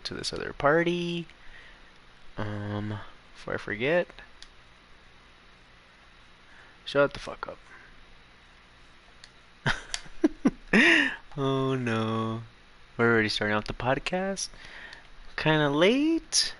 to this other party. Before I forget. Shut the fuck up. Oh no. We're already starting off the podcast. Kinda late.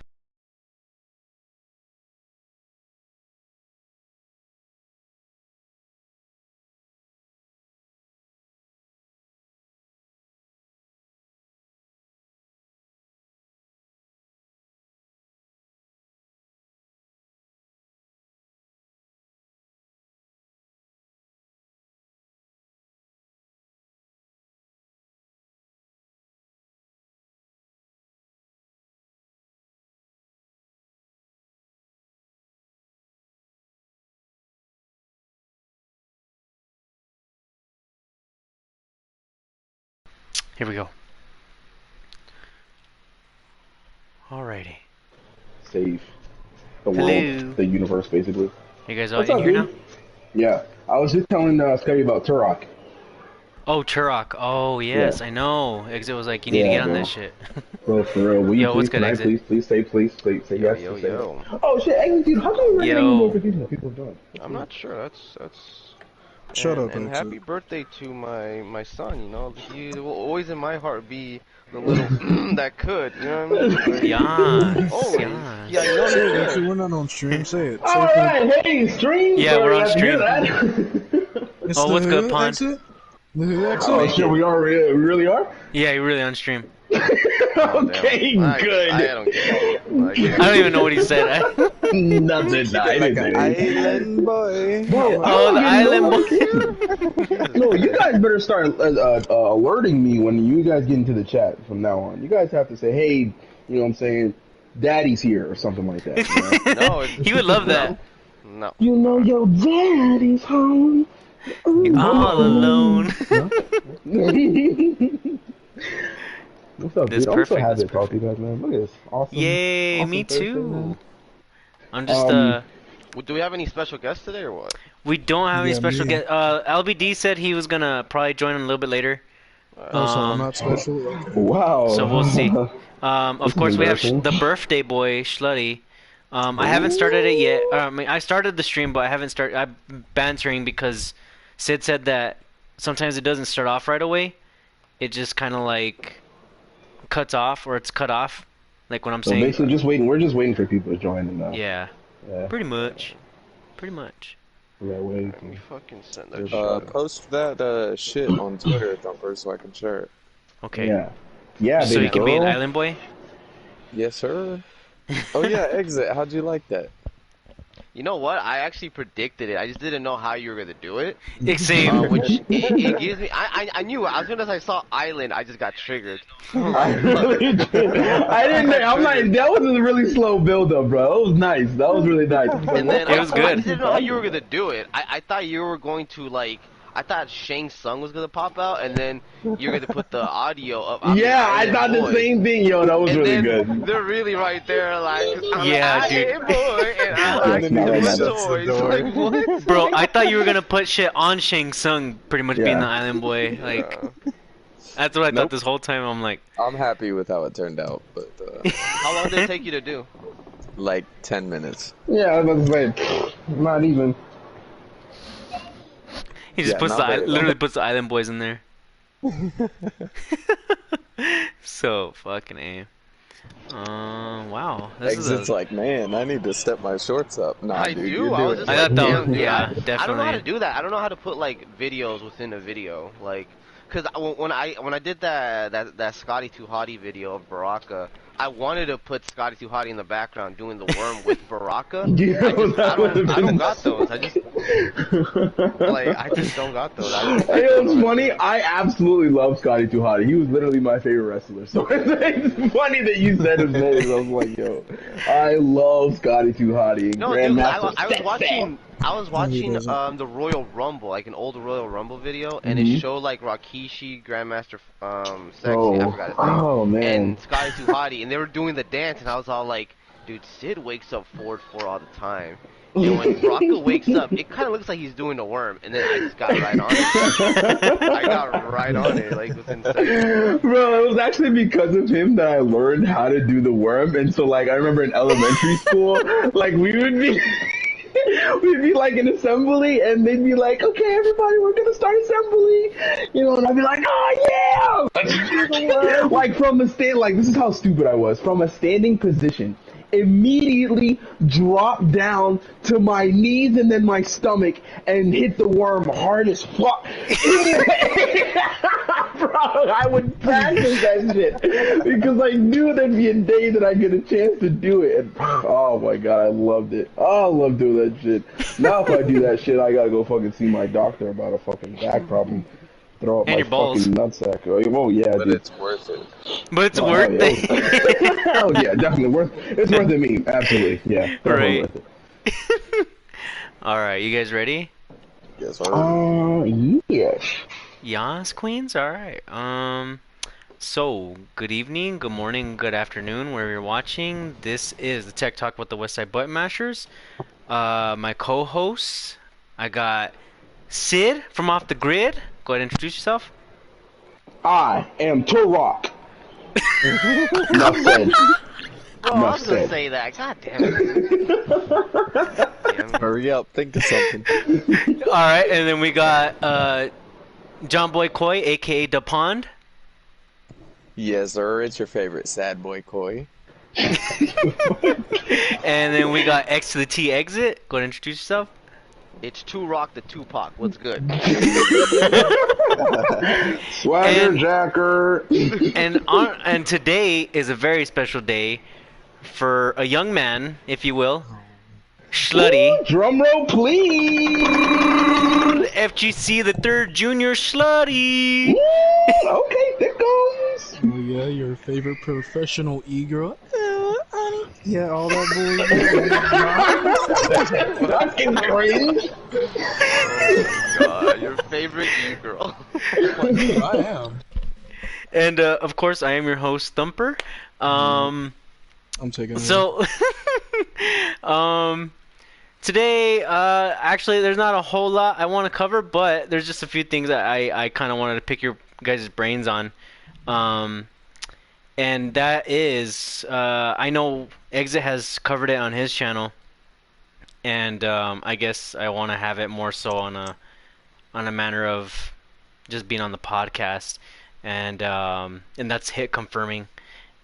Here we go. Alrighty. Save the Hello. world, the universe, basically. You guys all What's in up, here dude? now? Yeah, I was just telling Scotty about Turok. Oh, Turok. Oh, yes, Yeah. I know. Exit was like, you need to Yeah, get on bro. that shit. Bro, for real, will you Yo, what's please, good, can I Exit? please say yes Yo, to say yo. that? Oh shit, Exit, dude, how come you're not getting Yo. notifications that people have joined? I'm not sure. That's. Shut up, And Exit. happy birthday to my son. You know, he will always in my heart be the little that could. You know what I mean? Like, Yes. always. Yes. Yeah, you know Say it, he Exit. should. We're not on stream. Say it. Say it. Alright, hey, stream! Yeah, Sorry, we're on I have to hear stream. that. It's Oh, the what's good, who, Pond? Exit? The who, Exit? Oh shit, we really are? Yeah, you really on stream. Okay, good. I don't get it. Like, I don't even know what he said. Nothing, I Like didn't an say anything. island boy. Bro, Oh, the island boy. No, you guys better start alerting me when you guys get into the chat from now on. You guys have to say, hey, you know what I'm saying, Daddy's here or something like that. You know? No, He would love that. No. You know your daddy's home. All alone. Huh? What's up, That's dude? I'm so perfect, happy that's to talk to you guys, man. Look at this. Awesome. Yay, awesome me Thursday, too. man. I'm just, Well, do we have any special guests today or what? we don't have any Yeah, special me. guest. LBD said he was gonna probably join a little bit later. Oh, so I'm not special? Okay. Wow. So we'll see. This Of is course, we have embarrassing. the birthday boy, Schluddy. I haven't started it yet. I mean, I started the stream, but I haven't started. I'm bantering because Sid said that sometimes it doesn't start off right away. It just kind of like cuts off, or it's cut off. Like when I'm So saying. basically, just waiting. We're just waiting for people to join and Yeah, yeah. pretty much. Pretty much. Yeah, wait. Let me fucking send that shit. Post that shit on Twitter, Thumper, so I can share it. Okay. Yeah. Yeah, So baby you can be an girl. island boy? Yes, sir. Oh yeah, Exit. How'd you like that? You know what? I actually predicted it. I just didn't know how you were gonna do it. Same. Which it gives me. I knew. As soon as I saw island, I just got triggered. I really did. I didn't. I'm like, that was a really slow build up, bro. That was nice. That was really nice. And then It was I good. just didn't know how you were gonna do it. I thought you were going to like. I thought Shang Tsung was gonna pop out, and then you're gonna put the audio up. Yeah, I thought the same thing, yo. That was And really then good. they're really right there, like, I'm Yeah, an dude. island boy, and I like That's not right, the man. toys. Like, what? Bro, I thought you were gonna put shit on Shang Tsung, pretty much being Yeah. the island boy. Like, that's what I thought Nope. this whole time. I'm like, I'm happy with how it turned out, but How long did it take you to do? like 10 minutes. Yeah, I was about to say, not even. he just Yeah, puts not the very long. literally puts the island boys in there. So fucking a. Wow. This is Exit's a. like, man, I need to step my shorts up. Nah, I dude, do. you're I doing was just it. I like, thought that damn, was- yeah, I don't know how to definitely. do that. I don't know how to put like videos within a video, like, cause when I did that Scotty Too Hottie video of Baraka, I wanted to put Scotty Too Hottie in the background doing the worm with Baraka. Yeah, I don't got those. I just don't got those. It was funny. I absolutely love Scotty Too Hottie. He was literally my favorite wrestler. So it's funny that you said his name. I was like, yo, I love Scotty Too Hottie. No, dude, Grandmaster I was watching. I was watching doesn't. the Royal Rumble, like an old Royal Rumble video, and it showed like Rakishi, Grandmaster Sexy, I forgot his name, oh man. and Scotty Too Hottie, and they were doing the dance, and I was all like, Dude, Sid wakes up forward 4 all the time. And when Baraka wakes up, it kind of looks like he's doing the worm, and then I just got right on it. I got right on it, like within seconds. Bro, it was actually because of him that I learned how to do the worm. And so, like, I remember in elementary school, like, we would be, we'd be like in assembly, and they'd be like, "Okay, everybody, we're gonna start assembly," and I'd be like, "Oh yeah!" Like from a stand, like this is how stupid I was. From a standing position, immediately drop down to my knees and then my stomach and hit the worm hard as fuck. Bro, I would practice that shit because I knew there'd be a day that I get a chance to do it. And, oh my god, I loved it. Oh, I love doing that shit. Now if I do that shit, I gotta go fucking see my doctor about a fucking back problem. Throw up And my your balls. fucking nutsack. Oh yeah, But dude. it's worth it. But it's Oh, worth hell yeah. it. Oh yeah, definitely worth. It's worth it. Me, absolutely. Yeah, definitely Right. worth it. All right, you guys ready? Yes, sir. Yes. Yas, queens. All right. So good evening, good morning, good afternoon, wherever you're watching. This is the Tech Talk with the Westside Button Mashers. My co-hosts, I got Sid from Off the Grid. Go ahead and introduce yourself. I am Turok. Enough said. Bro, I was gonna say that. God damn it. Damn. Hurry up, think of something. All right, and then we got John Boy Coy, aka Da Pond. Yes, sir. It's your favorite sad boy Koi. And then we got X to the T Exit. Go ahead and introduce yourself. It's Rock the Tupac. What's good? Swagger And- Jacker. And today is a very special day for a young man, if you will, Schluddy. Drum roll, please. FGC the third junior Schluddy. Woo! Okay, there goes. Oh yeah, your favorite professional e-girl. Honey. Yeah, all that bullshit. Fucking cringe. God, your favorite girl. I am. And of course, I am your host, Thumper. I'm taking So, today, actually, there's not a whole lot I want to cover, but there's just a few things that I kind of wanted to pick your guys' brains on. And that is, I know Exit has covered it on his channel, and I guess I want to have it more so on a manner of just being on the podcast, and that's hit confirming.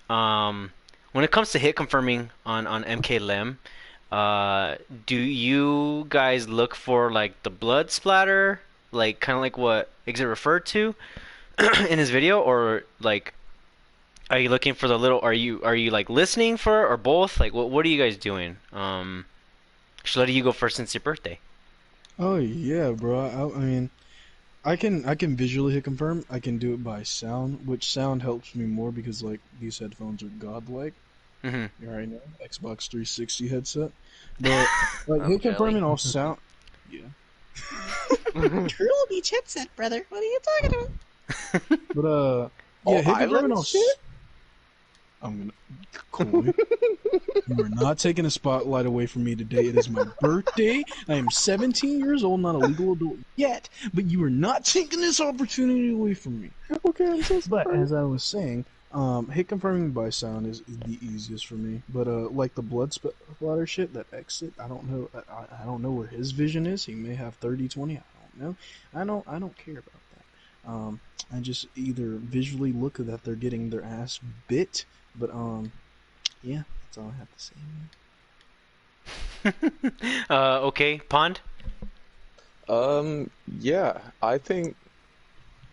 When it comes to hit confirming on MK Lim, do you guys look for like the blood splatter, like kind of like what Exit referred to in his video, or like are you looking for the little? Are you like listening for, or both? Like what are you guys doing? Should let you go first since your birthday. Oh yeah, bro. I mean, I can visually hit confirm. I can do it by sound, which sound helps me more because like these headphones are godlike. Mm-hmm. You already know, Xbox 360 headset. But like I'm hit confirming jelly. all sound. Yeah. Turtle Beach headset, brother. What are you talking about? But Oh, yeah, hit confirming island all. shit? I'm gonna. Coy, you are not taking a spotlight away from me today. It is my birthday. I am 17 years old, not a legal adult yet, but you are not taking this opportunity away from me. Okay, I'm so But sorry. as I was saying, hit confirming by sound is the easiest for me. But like the blood splatter shit, that exit, I don't know. I don't know where his vision is. He may have 30/20. I don't know. I don't care about that. I just either visually look that they're getting their ass bit. But yeah, that's all I have to say. Okay, Pond. Yeah, I think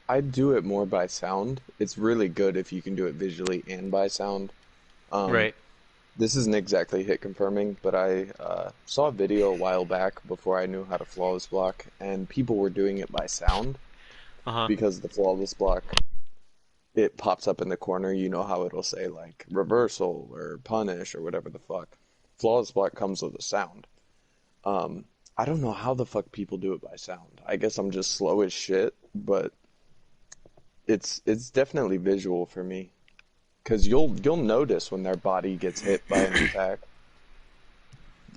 I'd do it more by sound. It's really good if you can do it visually and by sound. Right. This isn't exactly hit confirming, but I saw a video a while back before I knew how to flawless block, and people were doing it by sound Uh-huh. because the flawless block, it pops up in the corner. You know how it'll say like reversal or punish or whatever the fuck. Flawless block comes with a sound. I don't know how the fuck people do it by sound. I guess I'm just slow as shit, but it's definitely visual for me. Cause you'll notice when their body gets hit by an attack.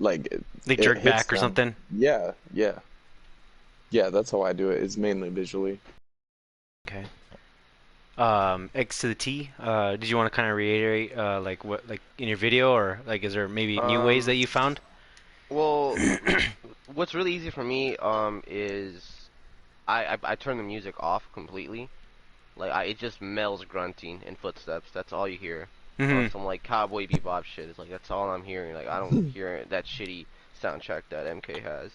like They it jerk hits back or them. something. Yeah, yeah, yeah. That's how I do it. It's mainly visually. Okay. X to the T. Did you want to kind of reiterate, like what, like in your video, or like is there maybe new ways that Um, you found? well, what's really easy for me is I turn the music off completely. Like it just mells grunting and footsteps. That's all you hear on Hmm. some like cowboy bebop shit. It's like that's all I'm hearing. Like I don't hear that shitty soundtrack that MK has.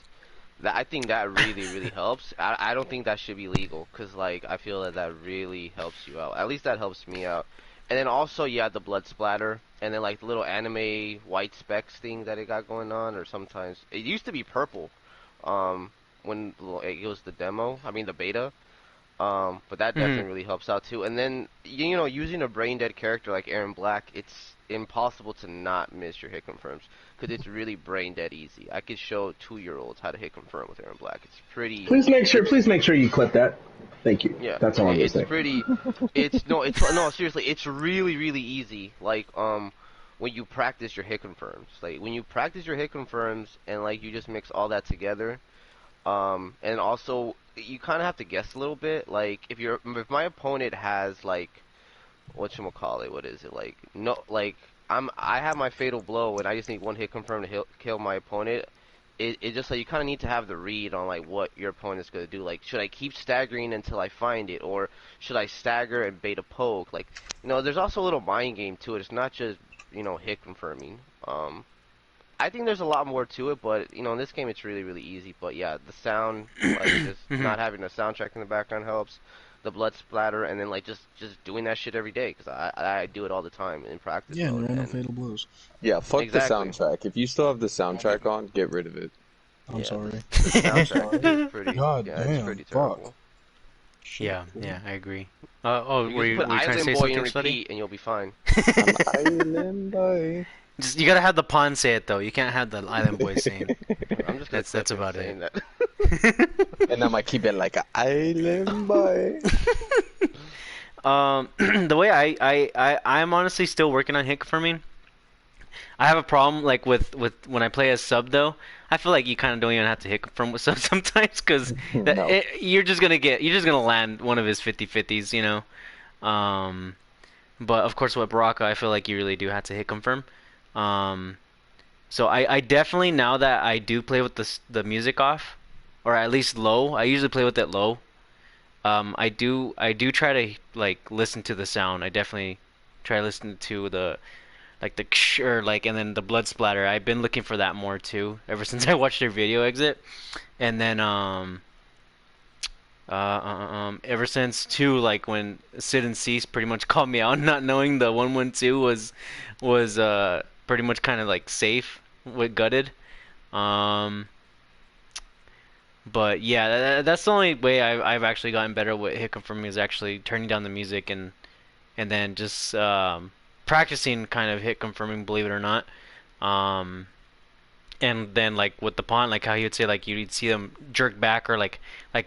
That I think that really helps. I don't think that should be legal because like I feel that that really helps you out. At least that helps me out. And then also you have the blood splatter and then like the little anime white specks thing that it got going on. Or sometimes it used to be purple. When it was the demo. I mean the beta. But that Hmm. definitely really helps out too. And then you know, using a brain dead character like Aaron Black, it's impossible to not miss your hit confirms because it's really brain dead easy. I could show 2-year-olds how to hit confirm with Aaron Black. It's pretty. It's Please make sure you clip that. Thank you. yeah. That's all I'm gonna It's say. pretty. It's no. It's no. Seriously, it's really easy. Like when you practice your hit confirms, like when you practice your hit confirms and like you just mix all that together. And also you kind of have to guess a little bit. Like if my opponent has like whatchamacallit, what is it like? No, like I have my fatal blow and I just need one hit confirm to kill my opponent. It just like you kind of need to have the read on like what your opponent's gonna do. Like should I keep staggering until I find it, or should I stagger and bait a poke? Like there's also a little mind game to it. It's not just hit confirming. I think there's a lot more to it, but in this game it's really easy. But yeah, the sound, like just Hmm. not having a soundtrack in the background helps. The blood splatter, and then like just doing that shit every day because I do it all the time in practice Yeah, and mode. there ain't no And fatal blows. Yeah, fuck the exactly, soundtrack. If you still have the soundtrack on, get rid of it. I'm yeah, sorry. the I'm soundtrack is sorry. pretty, God yeah, it's damn, pretty fuck. terrible. Shit. Yeah, yeah, I agree. Oh, You just put were you trying to Island say Boy in something, Slutty? repeat, and you'll be fine. An island boy. Just you gotta have the pawn say it though. You can't have the Island Boy saying. I'm just gonna That's clip him about it. saying that. And I might keep it like an island boy. The way I'm honestly still working on hit confirming. I have a problem like with when I play as sub though. I feel like you kind of don't even have to hit confirm with sub sometimes because No. you're just gonna land one of his 50-50s, you know. But of course with Baraka, I feel like you really do have to hit confirm. Um, so I definitely now that I do play with the music off, or at least low. I usually play with it low. I do try to like listen to the sound. I definitely try to listen to the like the ksh or like and then the blood splatter. I've been looking for that more too ever since I watched their video exit, and then ever since too like when Sid and Cease pretty much called me out not knowing the 112 was pretty much kind of like safe with gutted. Um, but yeah, that's the only way I've actually gotten better with hit confirming is actually turning down the music and then just practicing kind of hit confirming, believe it or not. Um, and then like with the pawn, like how he would say like you'd see them jerk back or like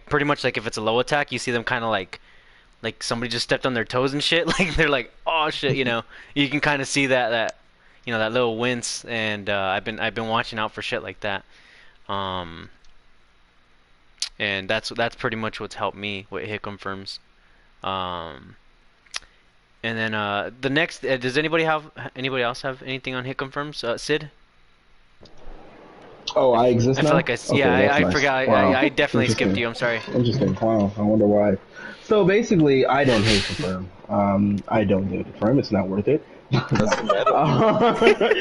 pretty much like if it's a low attack, you see them kind of like somebody just stepped on their toes and shit. Like they're like oh shit, you know. You can kind of see that that little wince, and I've been watching out for shit like that. Um, and that's pretty much what's helped me with hit confirms. Um, and then the next, does anybody else have anything on hit confirms? Sid? Oh, I exist I feel now? like Okay, that's I nice. forgot. Wow. I definitely skipped Interesting. you. I'm sorry. Interesting. Wow. I wonder why. So basically, I don't hate confirm. I don't hate confirm. It's not worth it. That's the meta.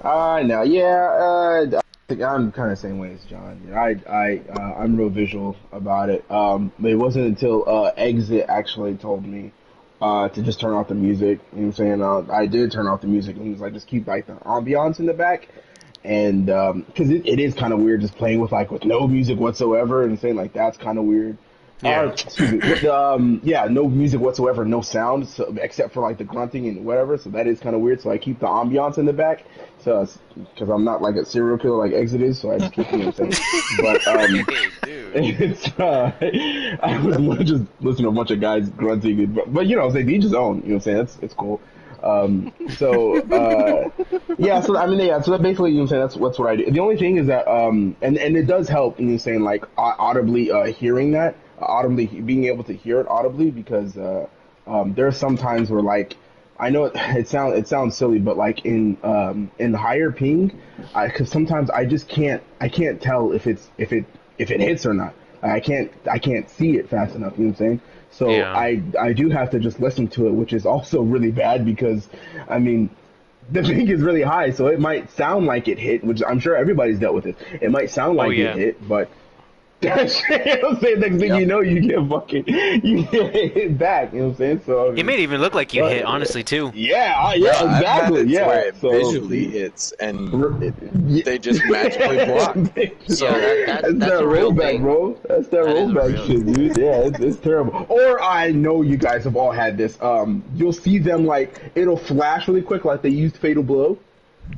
uh, no, yeah. I think I'm kind of the same way as John. You know, I'm real visual about it. It wasn't until Exit actually told me to just turn off the music. You know what I'm saying? I did turn off the music, and he was like, just keep like the ambiance in the back. And because it is kind of weird just playing with no music whatsoever and saying like that's kind of weird. Yeah. Excuse me. Yeah, no music whatsoever, no sound, so, except for like the grunting and whatever. So that is kind of weird. So I keep the ambiance in the back, so because I'm not like a serial killer like Exit is, so I just keep what I'm saying. But Hey, dude. it's I was just listening to a bunch of guys grunting, but you know, they each his own. You know what I'm saying? It's cool. Yeah, so I mean, yeah, so that basically, you know what I'm saying, that's what I do. The only thing is that, and it does help, you know what I'm saying, like, audibly, hearing that, audibly, being able to hear it audibly, because, there are some times where, like, I know it sounds silly, but like in higher ping, cause sometimes I can't tell if it hits or not. I can't see it fast enough, you know what I'm saying? So Yeah. I do have to just listen to it, which is also really bad because, I mean, the ping is really high, so it might sound like it hit, which I'm sure everybody's dealt with it. It might sound Oh like it yeah. hit, but that shit, you know what I'm saying? Next thing Yep. you know, you get hit back, you know what I'm saying? So, I It mean, made it even look like you hit, honestly, too. Bro, yeah, I've had exactly, it to yeah. where it So, visually hits and yeah. they just magically block. Yeah, So That's that's that a real rollback, thing. bro. That's that That is a rollback real shit, thing. dude. Yeah, it's terrible. Or I know you guys have all had this. You'll see them like it'll flash really quick, like they used Fatal Blow,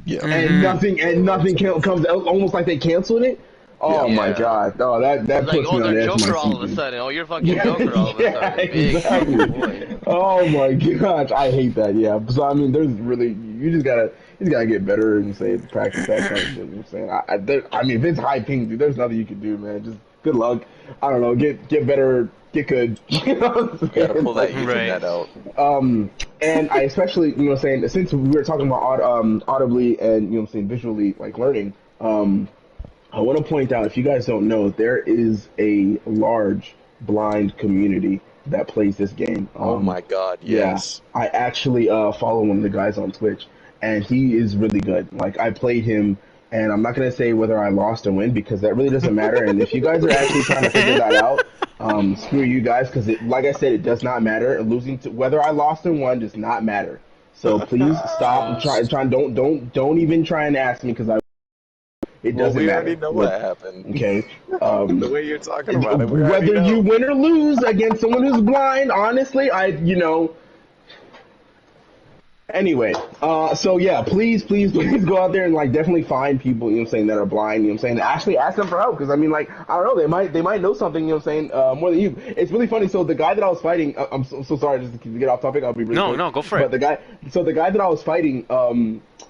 yeah, and Mm-hmm. nothing comes out, almost like they canceled it. yeah. Oh my Yeah. god! Oh, It's that like, puts oh, me on they're the edge of my Joker all seat, of a dude. sudden. Oh, you're fucking Yeah, Joker all of a yeah, sudden. Big exactly. boy. Oh my gosh, I hate that. Yeah, so I mean, there's really you just gotta get better and say practice that kind of shit. You know what I'm saying? I mean, if it's high ping, dude, there's nothing you can do, man. Just good luck. I don't know, get better, get good. You know what I'm Gotta saying? pull that Right. Ethernet out. And I especially, you know, what I'm saying since we were talking about audibly and you know, what I'm saying visually, like learning. I want to point out, if you guys don't know, there is a large blind community that plays this game. Oh my god, Yeah, yes. I actually follow one of the guys on Twitch, and he is really good. Like I played him, and I'm not gonna say whether I lost or win because that really doesn't matter. And if you guys are actually trying to figure that out, screw you guys because like I said, it does not matter. Losing to whether I lost or won does not matter. So please stop. Yes. Don't even try and ask me because I. It Well, doesn't we already matter. know what happened. Okay. The way you're talking about it, we already Whether you know. win or lose against someone who's blind, honestly, you know. Anyway, so yeah, please go out there and like definitely find people, you know what I'm saying, that are blind, you know what I'm saying. Actually ask them for help because I mean, like, I don't know, they might know something, you know what I'm saying, more than you. It's really funny. So the guy that I was fighting, I'm so sorry just to get off topic. I'll be really No, quick. no, go for But it. the guy that I was fighting,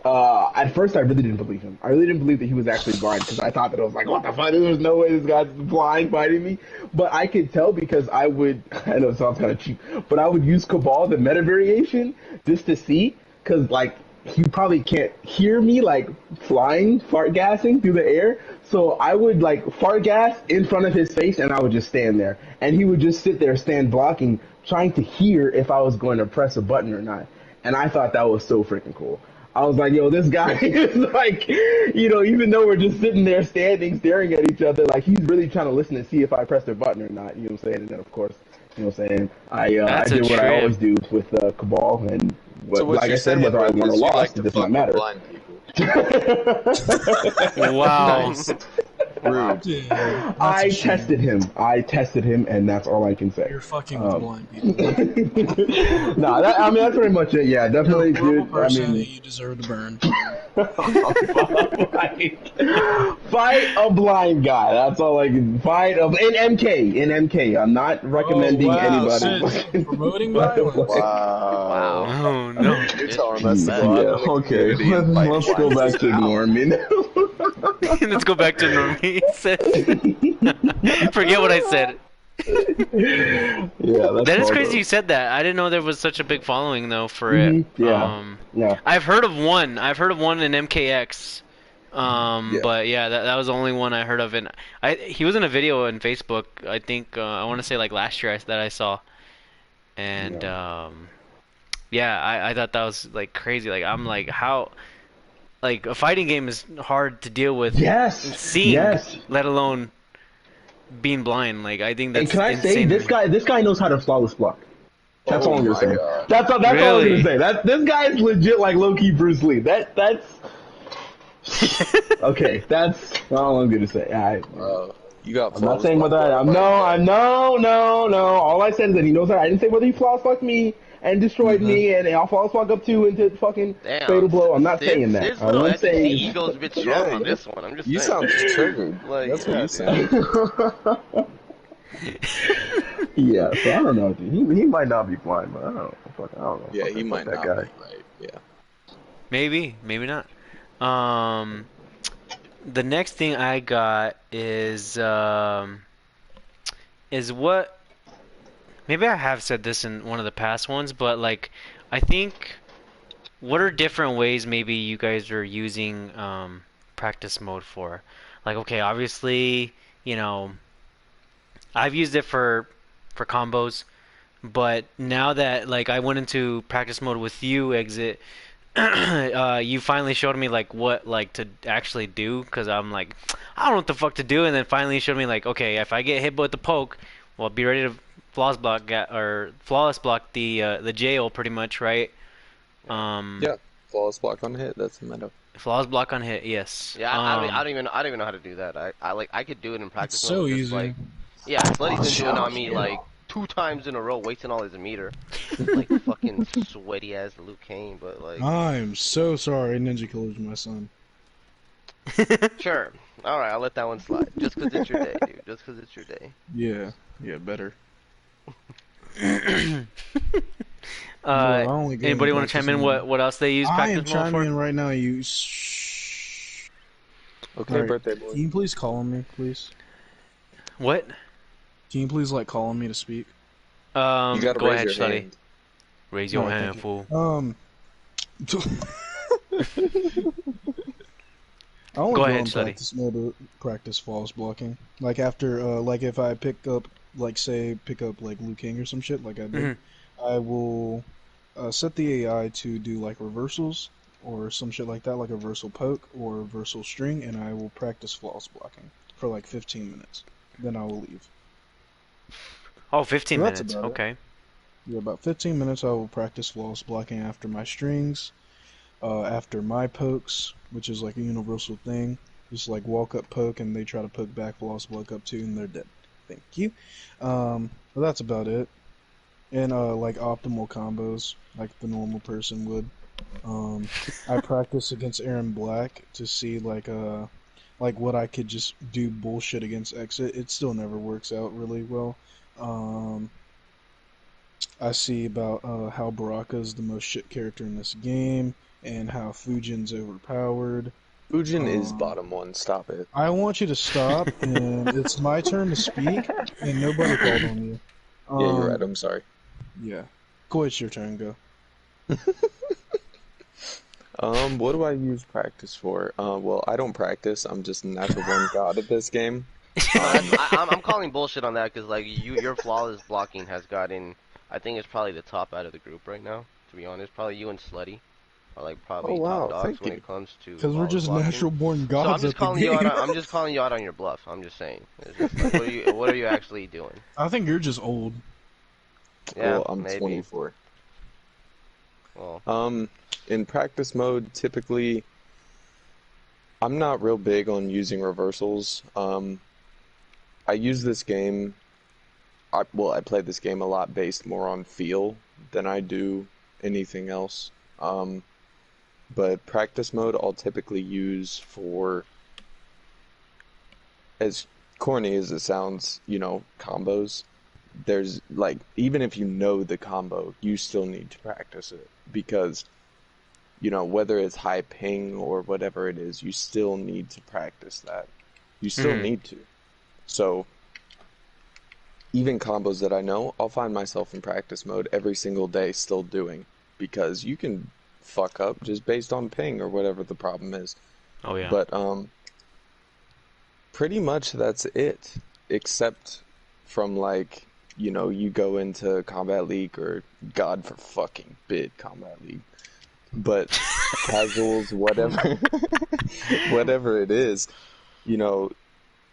at first I really didn't believe him. I really didn't believe that he was actually blind because I thought that I was like, what the fuck? There's no way this guy's blind fighting me. But I could tell because I would, I know it sounds kind of cheap, but I would use Cabal, the meta variation, just to see. Because, like, he probably can't hear me, like, flying, fart gassing through the air. So I would, like, fart gas in front of his face, and I would just stand there. And he would just sit there, stand blocking, trying to hear if I was going to press a button or not. And I thought that was so freaking cool. I was like, yo, this guy is like, you know, even though we're just sitting there standing, staring at each other, like, he's really trying to listen and see if I pressed a button or not. You know what I'm saying? And then, of course, you know what I'm saying? I That's a did what I trip. always do with Cabal, and So what like I you're said, saying, whether I Will, won or is you like lost, it to does not fuck with matter. blind people. Wow. Nice. Rude. Dude, that's I a shame. tested him. and that's all I can say. You're fucking with Um, blind people. nah, I mean that's pretty much it. Yeah, You're definitely, a horrible dude. I person and mean, you deserve to burn. fight a blind guy. That's all I can fight. In MK. I'm not Oh recommending wow, anybody. shit. Promoting fight a violence. blind- Wow. Wow. Oh no. You're telling us to go Disrespect. out Yeah. in the Okay. community and fight Let's go blind back to people. ignoring me now. Let's go back to Normie. Forget what I said. Yeah, that's That is all crazy though. you said that. I didn't know there was such a big following though for it. Yeah. Yeah. I've heard of one. I've heard of one in MKX. Yeah. But yeah, that was the only one I heard of, and he was in a video on Facebook. I think I want to say like last year that I saw, and yeah, I thought that was like crazy. Like I'm like how, like a fighting game is hard to deal with Yes. seeing, Yes. let alone being blind. Like I think And that's can I say insane. this guy knows how to flawless block. That's all I'm gonna my say. God. That's all I'm Really? gonna say. This guy is legit like low key Bruce Lee. That's okay. That's all I'm gonna say. You got I'm not saying whether I'm no. All I said is that he knows that. I didn't say whether he flawless fucked me and destroyed me and I'll flawless fuck up too into fucking Damn. fatal blow. I'm not saying that. Sid's I little want to SEC say ego's a bit strong Yeah, on this one. I'm just You saying. sound just triggered. Like, That's what yeah, you sound. Yeah, so I don't know, dude. He might not be blind, but I don't know. I don't know. Yeah, he Okay, fuck might that not guy. be right. Yeah. Maybe, maybe not. Um, the next thing I got is what maybe I have said this in one of the past ones, but like I think what are different ways maybe you guys are using practice mode for? Like okay, obviously, you know, I've used it for combos, but now that like I went into practice mode with you, Exit, you finally showed me like what like to actually do because I'm like I don't know what the fuck to do, and then finally you showed me like okay, if I get hit with the poke, well, be ready to flawless block the jail pretty much, right? Yeah. Um, Yeah. Flawless block on hit. That's the meta. flawless block on hit, yes. Yeah, I don't even know how to do that. I could do it in It's practice mode, so but just easy. like, yeah, Slutty's been doing it Shut on me you. like 2 times in a row, wasting all his meter, like fucking sweaty ass Luke Kane. But like, I'm so sorry, Ninja Killer's my son. sure, all right, I'll let that one slide. Just 'cause it's your day, dude. Just 'cause it's your day. Yeah, yeah, better. Look, uh, I only go in anybody want to practice chime in? mode. What else they use I am practice mode chiming for? in right now. You. Shh. All Okay, right. birthday boy. Can you please call on me, please? What? Can you please like call on me to speak? You gotta Go raise ahead, your Slutty. hand. Raise All your right, thank hand, you. fool. I only Go go ahead, in Slutty. practice mode to practice false blocking. Like after, like if I pick up, like say, pick up like Liu Kang or some shit, like I did, Hmm. I will set the AI to do like reversals or some shit like that, like a reversal poke or reversal string, and I will practice false blocking for like 15 minutes. Then I will leave. Oh, So 15 that's minutes. about it. Okay. Yeah, about 15 minutes I will practice flawless blocking after my strings, after my pokes, which is like a universal thing. Just like walk up poke and they try to poke back, flawless block up too, and they're dead. Thank you. But that's about it. And like optimal combos, like the normal person would. Um, I practice against Aaron Black to see like what I could just do bullshit against Exit. It still never works out really well. Um, I see about how Baraka is the most shit character in this game, and how Fujin's overpowered. Fujin is Um, bottom one. Stop it. I want you to stop, and it's my turn to speak, and nobody called on you. Yeah, you're right. Um, I'm sorry. yeah. Go, it's your turn, go. What do I use practice for? Well, I don't practice. I'm just a natural born god at this game. No, that's Um, I'm calling bullshit on that because like your flawless blocking has gotten. I think it's probably the top out of the group right now. To be honest, probably you and Slutty are like oh probably top wow, dogs thank when it you. comes to Because we're flawless just blocking. natural born So I'm gods just at the calling you out. game. I'm just calling you out on your bluff. I'm just saying. It's just like what are you actually doing? I think you're just old. Yeah, Well, I'm maybe. 24. Well, Um, in practice mode, typically, I'm not real big on using reversals. I use this game. I play this game a lot based more on feel than I do anything else. Um, but practice mode, I'll typically use for, as corny as it sounds, combos. There's like, even if you know the combo, you still need to practice it because, whether it's high ping or whatever it is, you still need to practice that. You still Hmm. need to. So, even combos that I know, I'll find myself in practice mode every single day still doing because you can fuck up just based on ping or whatever the problem is. Oh yeah. But pretty much that's it, except from like, you go into Combat League or God for fucking bid Combat League. But casuals, whatever, whatever it is, you know,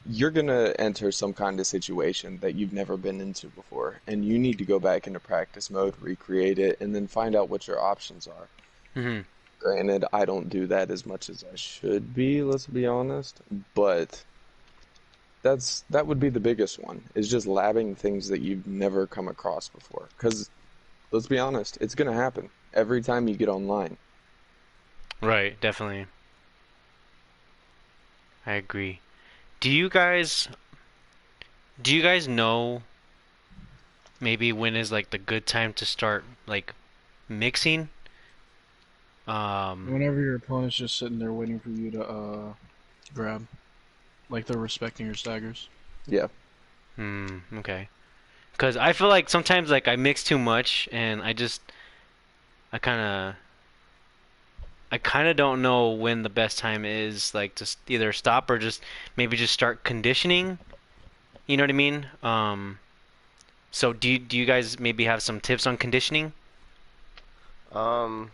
you're gonna enter some kind of situation that you've never been into before, and you need to go back into practice mode, recreate it, and then find out what your options are. Hmm. Granted, I don't do that as much as I should be, let's be honest, but that would be the biggest one, is just labbing things that you've never come across before. Because, let's be honest, it's gonna happen every time you get online. Right, definitely. I agree. Do you guys do you guys know maybe when is like the good time to start like mixing. Um, Whenever your opponent's just sitting there waiting for you to grab, like they're respecting your staggers. Yeah. okay. Because I feel like sometimes like I mix too much and I kind of I kind of don't know when the best time is like to either stop or just maybe just start conditioning. You know what I mean? So do you guys maybe have some tips on conditioning? Um,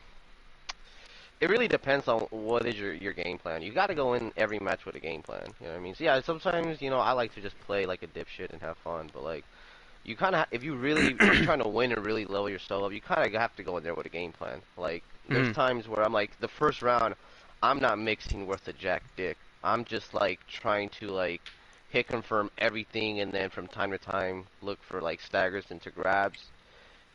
it really depends on what is your game plan. You got to go in every match with a game plan. You know what I mean? So yeah, sometimes I like to just play like a dipshit and have fun, but like you kind of if you're trying to win and really level yourself up, you kind of have to go in there with a game plan. Like there's Hmm. times where I'm like the first round, I'm not mixing worth a jack dick. I'm just like trying to like hit confirm everything and then from time to time look for like staggers into grabs.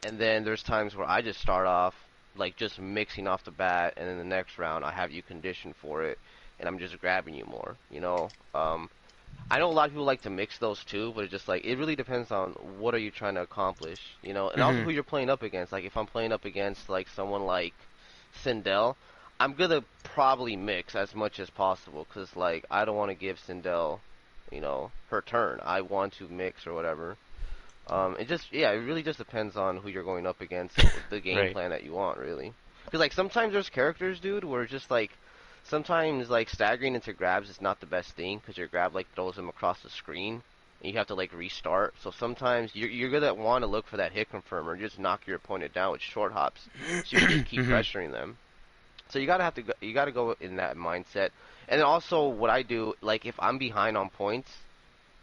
And then there's times where I just start off like just mixing off the bat, and then the next round I have you conditioned for it, and I'm just grabbing you more. I know a lot of people like to mix those two, but it's just like it really depends on what are you trying to accomplish, and also Hmm. who you're playing up against. Like if I'm playing up against like someone like Sindel, I'm gonna probably mix as much as possible, cause like I don't want to give Sindel, her turn. I want to mix or whatever. It really just depends on who you're going up against and the game Right. plan that you want, really. Because like sometimes there's characters, dude, where just like sometimes like staggering into grabs is not the best thing because your grab like throws them across the screen and you have to like restart. So sometimes you're gonna want to look for that hit confirmer and just knock your opponent down with short hops, so you can just keep Hmm. pressuring them. So you gotta go in that mindset. And then also what I do, like if I'm behind on points,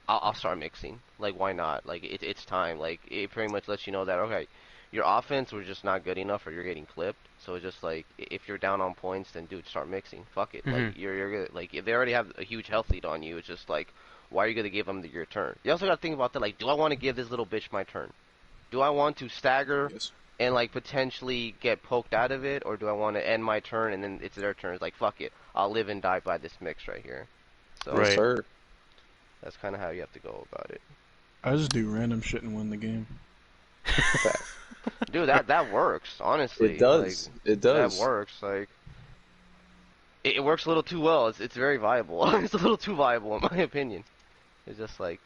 I'll start mixing. Like, why not? Like, it's time. Like, it pretty much lets you know that, okay, your offense was just not good enough or you're getting clipped. So it's just like, if you're down on points, then dude, start mixing. Fuck it. Like, Hmm. you're good. Like, if they already have a huge health lead on you, it's just like, why are you gonna give them your turn? You also gotta think about that. Like, do I want to give this little bitch my turn? Do I want to stagger Yes. and like potentially get poked out of it, or do I want to end my turn and then it's their turn? It's like, fuck it. I'll live and die by this mix right here. Yes, So Right. sir. that's kind of how you have to go about it. I just do random shit and win the game. Facts. Dude, that works, It honestly. Like does. It that does. works. Like it works a little too well. It's very viable. It's a little too viable in my opinion. It's just like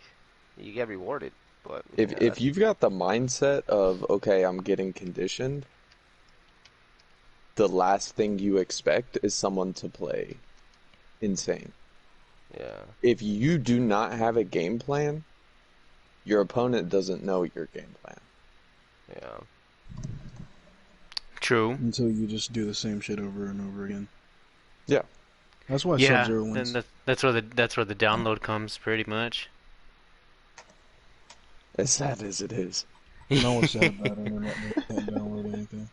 you get rewarded. But If yeah, if you've got the mindset of okay, I'm getting conditioned, the last thing you expect is someone to play insane. yeah. If you do not have a game plan, your opponent doesn't know your game plan. Yeah. True. Until you just do the same shit over and over again. Yeah. That's why Yeah. Sub-Zero Then wins. that's where the download comes pretty much. As sad as it is. You know what's sad about internet? They can't download anything.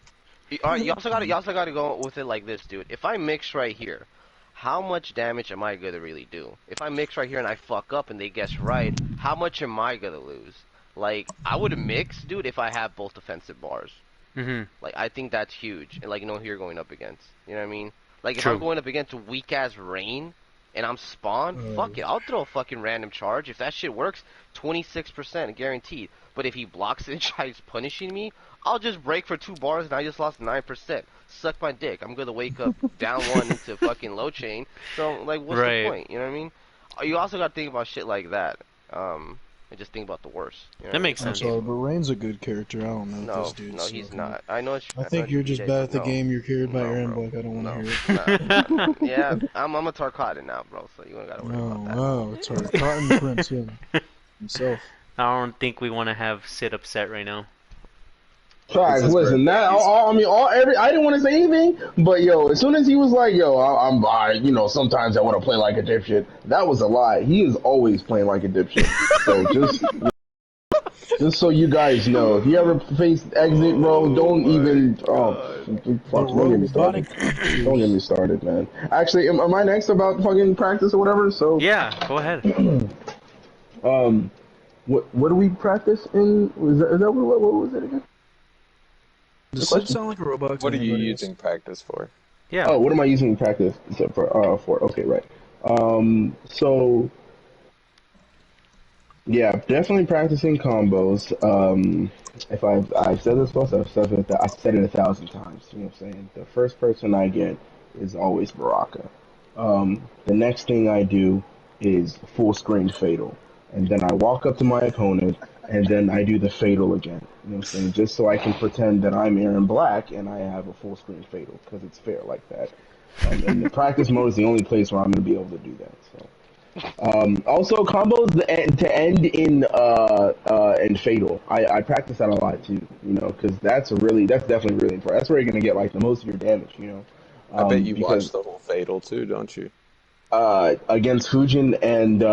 All right, you also gotta go with it like this, dude. If I mix right here, how much damage am I gonna really do? If I mix right here and I fuck up and they guess right, how much am I gonna lose? Like I would mix, dude, if I have both defensive bars. Hmm. Like I think that's huge, and like you know who you're going up against. You know what I mean? Like if I'm True. going up against a weak ass Rain, and I'm spawned, fuck it, I'll throw a fucking random charge. If that shit works, 26% guaranteed. But if he blocks it and tries punishing me, I'll just break for 2 bars and I just lost 9%. Suck my dick. I'm gonna wake up down one into fucking low chain. So like, what's the Right. point? You know what I mean? You also gotta think about shit like that. And just think about the worst. You know what That I mean? makes It's I'm not sense. sorry, game but mode. Rain's a good character. I don't know if this No, dude's no, he's fucking. not. I know it's. I I know think it's you're your just DJ, bad but at the no, game. You're carried by no, Aaron bro, Black. I don't want to no, hear it. no. Yeah, I'm a Tarkata now, bro. So you ain't gotta worry about Oh, that. wow. It's our Cotton Prince, himself. I don't think we want to have Sid upset right now. Facts. It's his Listen, birthday. that He's I mean, all every. I didn't want to say anything, but yo, as soon as he was like, "Yo, sometimes I want to play like a dipshit," that was a lie. He is always playing like a dipshit. So just so you guys know, if you ever face exit, bro, Oh don't my even. Oh, god. The fuck! Don't get me started. robotic Don't get me creatures. started, man. Actually, am I next about fucking practice or whatever? So, Yeah, go ahead. um, what do we practice in? Is that what was it again? The Does Sid question? sound like a robot to What are you anybody else? using practice for? Yeah. Oh, what am I using in practice for? For okay, right. So Yeah, definitely practicing combos. If I've said this once, I've said it 1,000 times. You know what I'm saying? The first person I get is always Baraka. The next thing I do is full screen fatal, and then I walk up to my opponent, and then I do the fatal again. You know what I'm saying? Just so I can pretend that I'm Aaron Black and I have a full screen fatal because it's fair like that. And the practice mode is the only place where I'm going to be able to do that. So. Also, combos to end in fatal. I practice that a lot too. You know, because that's definitely really important. That's where you're gonna get like the most of your damage. You know, I bet you because watch the whole Fatal too, don't you? against Fujin and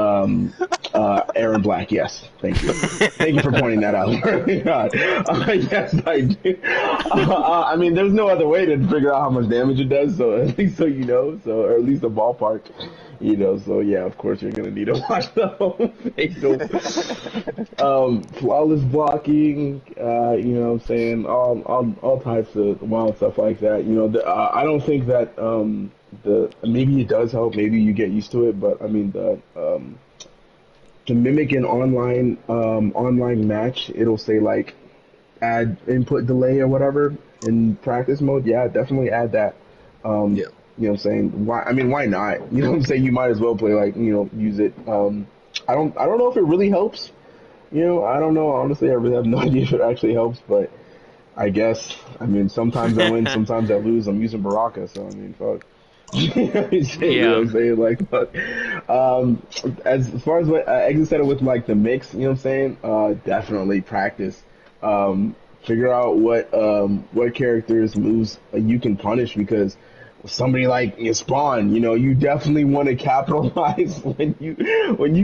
Aaron Black. Yes, thank you. Thank you for pointing that out. God. Yes, I do. I mean, there's no other way to figure out how much damage it does. So at least so you know, so or at least a ballpark, you know. So yeah, of course you're gonna need to watch the whole fatal. Flawless blocking. You know, what I'm saying all types of wild stuff like that. You know, I don't think that the maybe it does help. Maybe you get used to it, but I mean the to mimic an online match, it'll say like add input delay or whatever in practice mode. Yeah, definitely add that. Um, Yeah. you know what I'm saying? Why? I mean, why not? You know what I'm saying? You might as well play like use it. I don't know if it really helps. You know, I don't know. Honestly, I really have no idea if it actually helps, but I guess. I mean, sometimes I win, sometimes I lose. I'm using Baraka, so I mean, fuck. You know what Yeah. I'm saying? Like, fuck. As far as what Exit said with like the mix, you know what I'm saying? Definitely practice. Figure out what characters moves you can punish because somebody like Spawn, you know, you definitely want to capitalize when you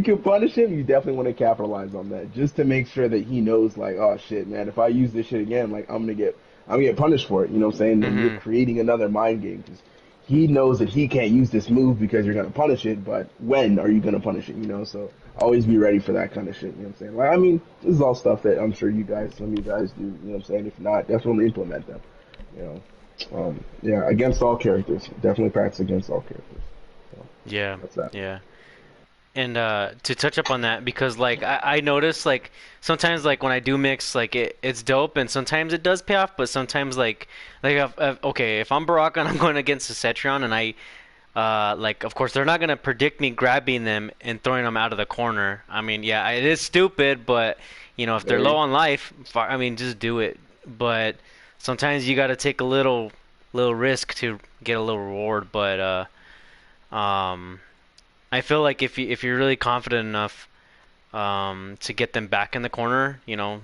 can punish him. You definitely want to capitalize on that just to make sure that he knows, like, oh shit, man, if I use this shit again, like I'm gonna get punished for it. You know what I'm saying? And you're Mhm. creating another mind game because he knows that he can't use this move because you're gonna punish it. But when are you gonna punish it? You know, so always be ready for that kind of shit. You know what I'm saying? Like, I mean, this is all stuff that I'm sure some of you guys do. You know what I'm saying? If not, definitely implement them. You know. Yeah, against all characters. Definitely practice against all characters. So Yeah. that's that. Yeah. And to touch up on that, because like I notice like sometimes like when I do mix, like it's dope, and sometimes it does pay off, but sometimes like okay, if I'm Baraka and I'm going against a Cetrion, and I like of course they're not gonna predict me grabbing them and throwing them out of the corner. I mean, yeah, it is stupid, but if they're low Very. on life, I mean, just do it. But sometimes you got to take a little risk to get a little reward. But I feel like if you're really confident enough to get them back in the corner, go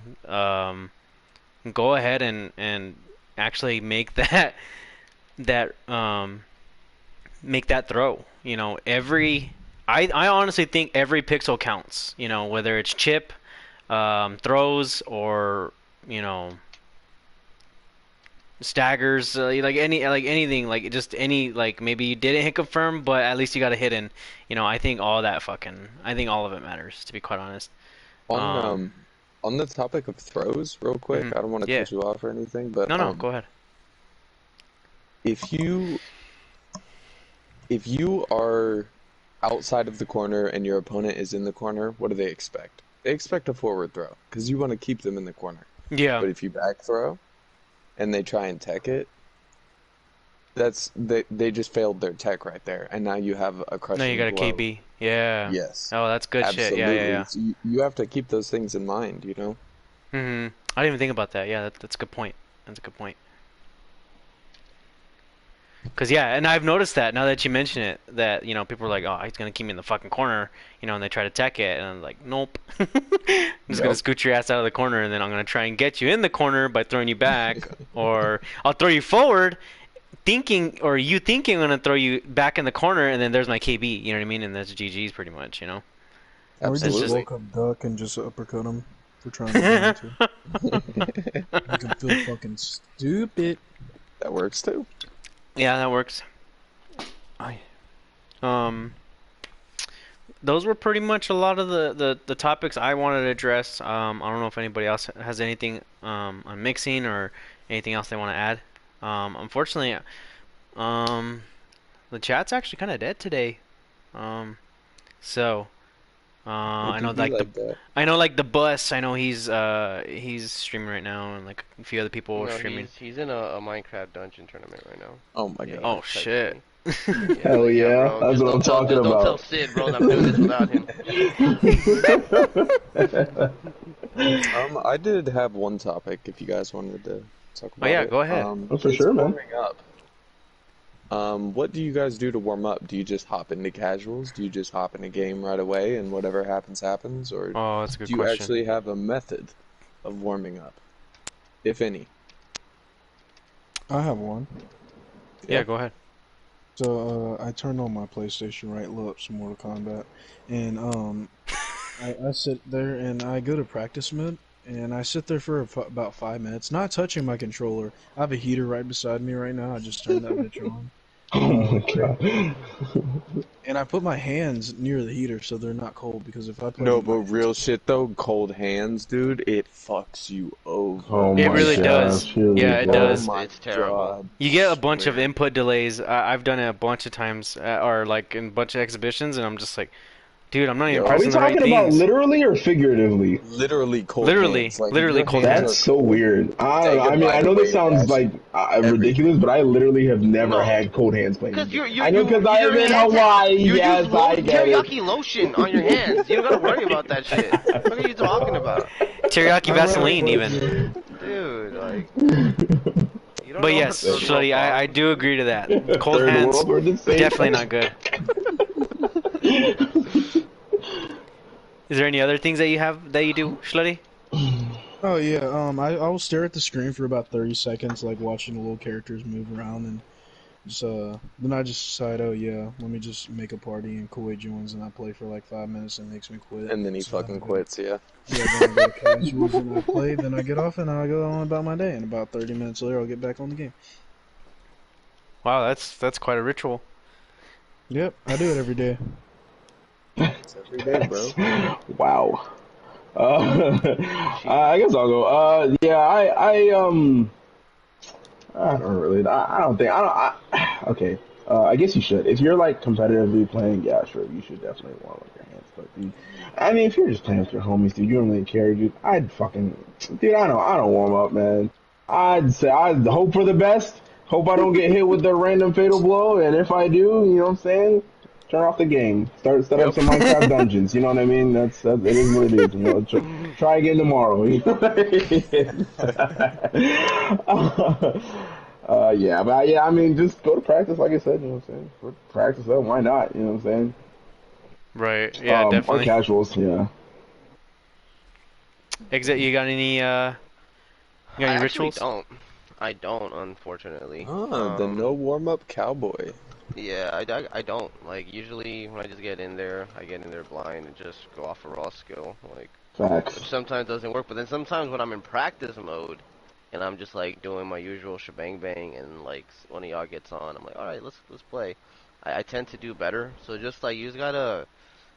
ahead and actually make that make that throw. I honestly think every pixel counts. Whether it's chip, throws, or you know staggers, like anything, like just any, like maybe you didn't hit confirm, but at least you got a hit in. I think all of it matters, to be quite honest. On Um, on the topic of throws, real quick, mhm. I don't want to Yeah. cut you off or anything, but No, no, go ahead. if you are outside of the corner and your opponent is in the corner, what do they expect? They expect a forward throw because you want to keep them in the corner. Yeah. But if you back throw and they try and tech it, they just failed their tech right there, and now you have a No, you crushing got a blow. KB. Yeah. Yes, Oh, that's good shit. Yeah, yeah, absolutely. yeah. So you have to keep those things in mind, you know? I didn't even think about that. Yeah, that's a good point. That's a good point. Cause yeah, and I've noticed that now that you mention it, that people are like, oh, he's gonna keep me in the fucking corner, and they try to tech it, and I'm like, nope, I'm just gonna Yep. scoot your ass out of the corner, and then I'm gonna try and get you in the corner by throwing you back, or I'll throw you forward, or you thinking I'm gonna throw you back in the corner, and then there's my KB, you know what I mean, and that's GG's pretty much. Or It's just just. Absolutely. walk up duck and just uppercut him for trying to counter. Make him feel fucking stupid. That works too. Yeah, that works. I um. Those were pretty much a lot of the topics I wanted to address. I don't know if anybody else has anything on mixing or anything else they want to add. Unfortunately, um, the chat's actually kind of dead today. Um, so It I know do be like like that. the bus. I know he's streaming right now, and like a few other people are No, streaming. he's in a Minecraft dungeon tournament right now. Oh my Yeah, he god. Oh just texted shit. me. Yeah, Hell yeah, yeah, bro. that's what I'm talking Just don't tell about. Sid, bro. That I'm doing this without him. I did have one topic if you guys wanted to talk Oh about yeah, it. go ahead. Oh, for It's sure, man. warming up. What do you guys do to warm up? Do you just hop into casuals? Do you just hop in a game right away and whatever happens happens? Or Oh, that's a good do you question. actually have a method of warming up, if any? I have one. Yeah, Yeah. go ahead. So I turned on my PlayStation, right, load up some Mortal Kombat, and I sit there and I go to practice mode, and I sit there for about 5 minutes, not touching my controller. I have a heater right beside me right now. I just turned that bitch on. Oh my Uh, god. and I put my hands near the heater so they're not cold because if I put No, them, but real shit though, cold hands, dude, it fucks you over. Oh It my really does. gosh, here we Yeah, it go. Oh does. my It's terrible. god. You get a bunch of Swear. input delays. I've done it a bunch of times, or like in a bunch of exhibitions, and I'm just like, dude, I'm not even Are Yo, we pressing the right talking about things. literally or figuratively? literally cold Literally, hands. Like if literally your cold hands are That's hands. so cold. weird. I don't know. I Sega, mean, by I the know this way, sounds has like ridiculous, everything. but I literally have never No, had cold hands playing this because game. I know because your I'm in hands Hawaii. you use Yes, I get it. teriyaki lotion on your hands. You don't gotta worry about that shit. What are you talking about, Teriyaki I rather Vaseline, play. even. dude? Like you don't But know what yes, third world Shuddy, I problems, do dude. agree to that. Cold Third hands, world or the same definitely country. not good. Is there any other things that you do, Shuddy? Oh yeah, I will stare at the screen for about 30 seconds, like watching the little characters move around, and just then I just decide, oh yeah, let me just make a party and Koi joins, and I play for like 5 minutes and makes me quit. And then he So then I fucking go to quits, yeah. yeah, then I go to casuals and I play, then I get off and I go on about my day, and about 30 minutes later I'll get back on the game. Wow, that's quite a ritual. Yep, I do it every day. It's every day, bro. Wow. I guess I'll go. Yeah, I don't really. I don't think. I don't. Okay. I guess you should. If you're like competitively playing, yeah, sure, you should definitely warm up your hands. But dude, I mean, if you're just playing with your homies, dude, you don't really care, dude. Dude, I don't warm up, man. I'd say I'd hope for the best. Hope I don't get hit with the random fatal blow, and if I do, you know what I'm saying? Turn off the game. Set up Yep. some Minecraft dungeons. You know what I mean? It is what it is. You know, try again tomorrow. You know what I mean? Yeah, but yeah, I mean, just go to practice, like I said. You know what I'm saying? Go to practice up. Why not? You know what I'm saying? Right. Yeah, Or definitely. casuals. Yeah. Exit. You got I any actually rituals? don't. I don't, unfortunately. Ah, the no warm up cowboy. Yeah, I don't. Like, usually when I just get in there, I get in there blind and just go off a raw skill. Like, which Facts. sometimes doesn't work, but then sometimes when I'm in practice mode and I'm just like doing my usual shebang bang and like one of y'all gets on, I'm like, alright, let's play. I tend to do better. So just like you just gotta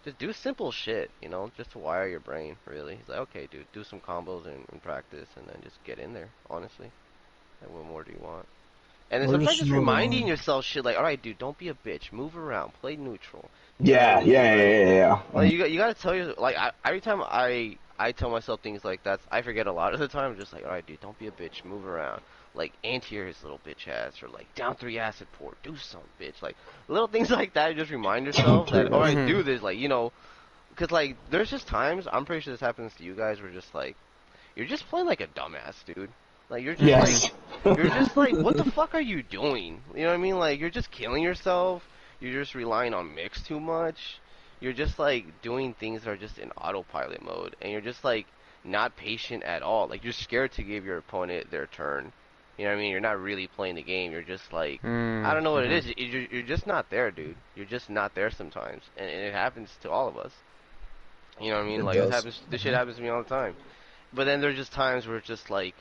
just do simple shit, you know, just to wire your brain, really. He's like, okay, dude, do some combos in practice and then just get in there, honestly. Like, what more do you want? And then Or sometimes just just know that reminding yourself shit like, alright, dude, don't be a bitch. Move around. Play neutral. You know what I Yeah, mean? yeah. Like you gotta tell your like every time I tell myself things like that, I forget a lot of the time. I'm just like, alright, dude, don't be a bitch. Move around. Like anti-air his little bitch ass, or like down 3 acid port. Do something, bitch. Like little things like that. You just remind yourself that alright, Mm-hmm. do this. Like because like there's just times I'm pretty sure this happens to you guys where just like you're just playing like a dumbass, dude. Like Yes. you're just like, what the fuck are you doing? You know what I mean? Like you're just killing yourself. You're just relying on mix too much. You're just like doing things that are just in autopilot mode, and you're just like not patient at all. Like you're scared to give your opponent their turn. You know what I mean? You're not really playing the game. You're just like, I don't know what it Mm-hmm. is. You're just not there, dude. You're just not there sometimes, and it happens to all of us. You know what I mean? It Like does. this shit happens to me all the time. But then there's just times where it's just like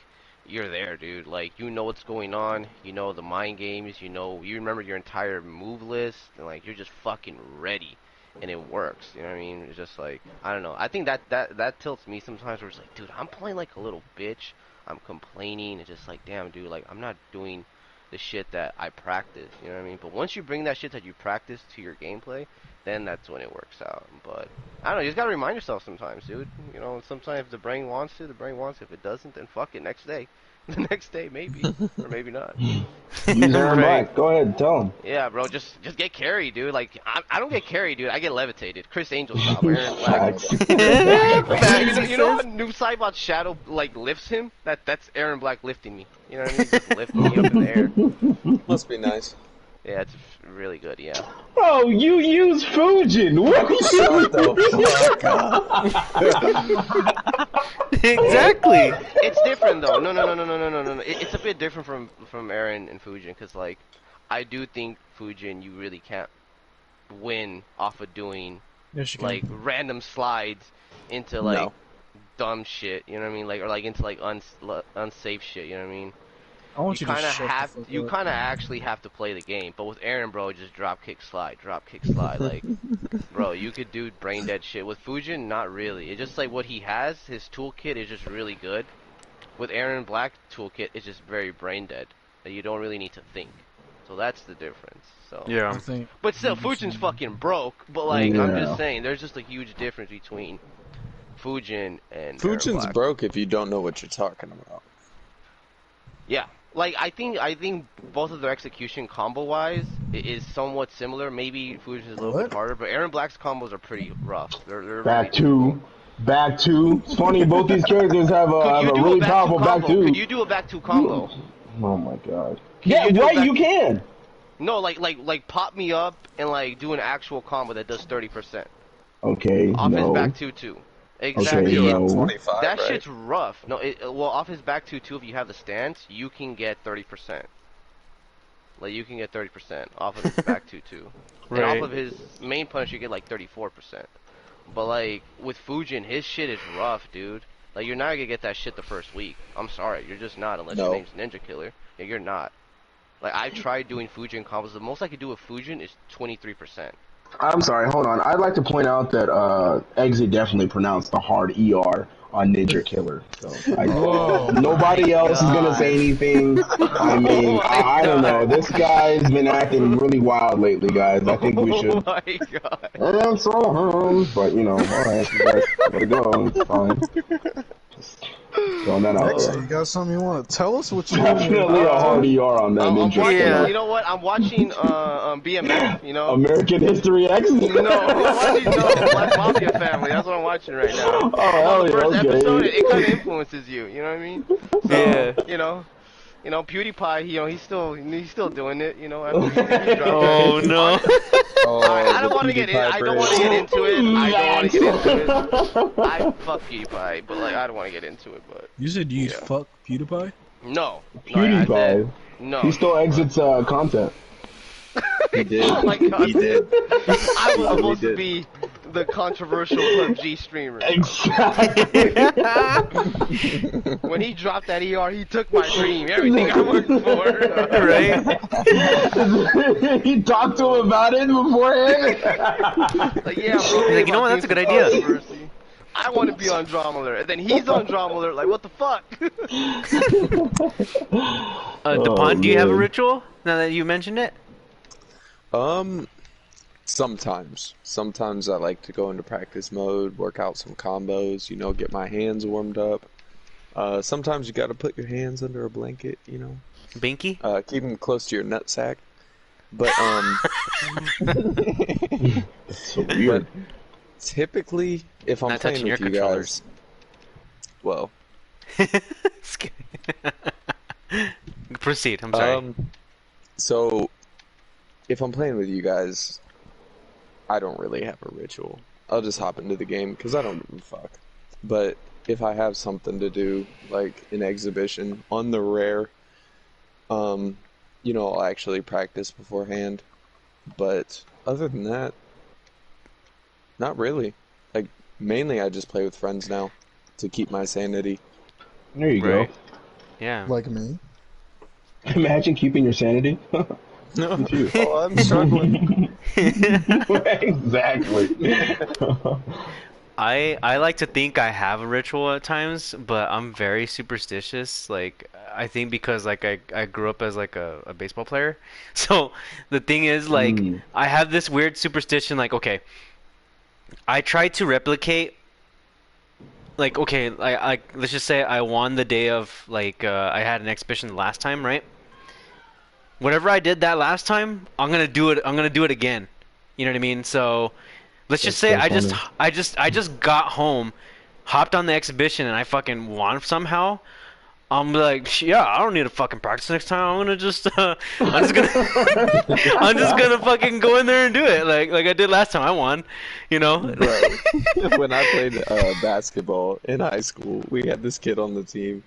you're there, dude. Like you know what's going on. You know the mind games. You remember your entire move list, and like you're just fucking ready, and it works. You know what I mean? It's just like I don't know. I think that tilts me sometimes. Where it's like, dude, I'm playing like a little bitch. I'm complaining. It's just like, damn, dude. Like I'm not doing the shit that I practice. You know what I mean? But once you bring that shit that you practice to your gameplay, then that's when it works out. But I don't know. You just gotta remind yourself sometimes, dude. You know, sometimes if the brain wants to, the brain wants to. If it doesn't, then fuck it. Next day, the next day maybe, or maybe not. Use Aaron Right. Black. Go ahead, tell him. Yeah, bro, just get carried, dude. Like I don't get carried, dude. I get levitated. Chris Angel style. Aaron Black. Facts. You know how Noob Saibot's shadow like lifts him? That's Aaron Black lifting me. You know what I mean? Just lifting me up in the air. Must be nice. Yeah, it's really good. Yeah. Bro, you use Fujin. What Shut the fuck up. Exactly. It's different though. No. It's a bit different from Aaron and Fujin because like I do think Fujin you really can't win off of doing Yes, you can. like random slides into like No. dumb shit. You know what I mean? Like or like into like unsafe shit. You know what I mean? I want you, kind to of shut have the fuck you up. kind of actually have to play the game. But with Aaron, bro, just drop kick slide. Like, bro, you could do brain dead shit. With Fujin, not really. It's just like what he has. His toolkit is just really good. With Aaron Black toolkit, it's just very brain dead. That you don't really need to think. So that's the difference. So Yeah. I think. but still, Fujin's fucking broke. But like, I'm Yeah. just saying, there's just a huge difference between Fujin and Aaron Fujin's Black. broke if you don't know what you're talking about. Yeah, like I think both of their execution combo wise is somewhat similar. Maybe Fujin's is a little bit What? harder, but Aaron Black's combos are pretty rough. They're Back really two. Back two. It's funny, both these characters have Could a you do really a back powerful two back combo? two. Could you do a back two combo? Oh my god. Can Yeah, you do a right, back- you can. No, like pop me up and like do an actual combo that does 30% Okay, off his no. back two two. Exactly. Okay, Yeah. no. 25, That right? shit's rough. No, well off his back two two, if you have the stance, you can get 30%. Like you can get 30% off of his back two two. And Right. off of his main punch, you get like 34%. But like with Fujin, his shit is rough, dude. Like you're not gonna get that shit the first week. I'm sorry, you're just not unless No. your name's Ninja Killer. Yeah, you're not. Like I've tried doing Fujin combos. The most I could do with Fujin is 23%. I'm sorry, hold on. I'd like to point out that Exit definitely pronounced the hard ER on Ninja Killer. So Whoa. nobody else is gonna God. say anything. I mean, I don't know. This guy's been acting really wild lately, guys. I think we Oh should. my god. And so, but you know, alright, gotta go. It's fine. Just throwing that out Next, there. you got something you want to tell us? What you Definitely a hard ER on that I'm Ninja watching, Yeah. you know what? I'm watching BMF, you know? American History X. No, I'm watching Black Mafia Family. That's what I'm watching right now. Oh, hell The yeah, first okay. episode, it kind of influences you. You know what I mean? So, Yeah. you know, PewDiePie. You know, he's still doing it. You know, after he dropped Oh it. no. Oh, I don't the want to get in. PewDiePie I don't want to bridge. get into it. I don't want to get into it. I fuck PewDiePie, but like I don't want to get into it. But You said you Yeah. fuck PewDiePie? no, PewDiePie. I said, no. He still exits content. He did. Oh my god. He did. I was supposed to did. be the controversial PUBG streamer. Exactly. When he dropped that ER, he took my dream, everything I worked for. Right. He talked to him about it beforehand. Like, yeah, bro. He's like, you know what, that's a good idea. Controversy. I want to be on Drama Alert, and then he's on Drama Alert. Like, what the fuck? DePon, do you have a man. ritual now that you mentioned it? Sometimes I like to go into practice mode, work out some combos, you know, get my hands warmed up. Sometimes you gotta put your hands under a blanket, you know, Binky? keep them close to your nutsack. But, So weird. typically, if I'm Not playing touching with your you controllers. guys, well, Just kidding. Proceed. I'm sorry. So, if I'm playing with you guys, I don't really have a ritual. I'll just hop into the game because I don't give a fuck. But if I have something to do, like an exhibition, on the rare, you know, I'll actually practice beforehand. But other than that, not really. Like, mainly I just play with friends now to keep my sanity. There you Right. Yeah. Like me? go. Imagine keeping your sanity. No, you. I'm struggling. Exactly. I like to think I have a ritual at times, but I'm very superstitious. Like I think because like I grew up as like a baseball player. So the thing is like Mm. I have this weird superstition like okay, I try to replicate like okay, like let's just say I won the day of like I had an exhibition the last time, right? Whatever I did that last time, I'm gonna do it again. You know what I mean? So let's just That's say so funny. I just got home, hopped on the exhibition, and I fucking won somehow. I'm like, yeah, I don't need to fucking practice next time. I'm just gonna, I'm just gonna fucking go in there and do it like I did last time. I won, you know. Bro, when I played basketball in high school, we had this kid on the team,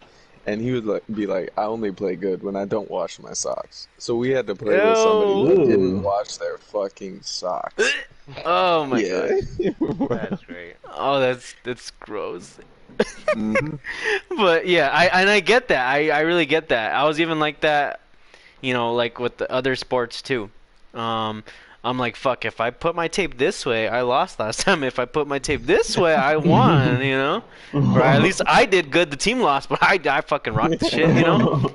and he would be like, "I only play good when I don't wash my socks." So we had to play with somebody Ew. who didn't Ooh. wash their fucking socks. Oh my god. Yeah. That's great. Oh, that's gross. hmm But yeah, I get that. I really get that. I was even like that, you know, like with the other sports too. Um, I'm like, fuck, if I put my tape this way, I lost last time. If I put my tape this way, I won, you know? Or at least I did good. The team lost, but I fucking rocked the shit, you know?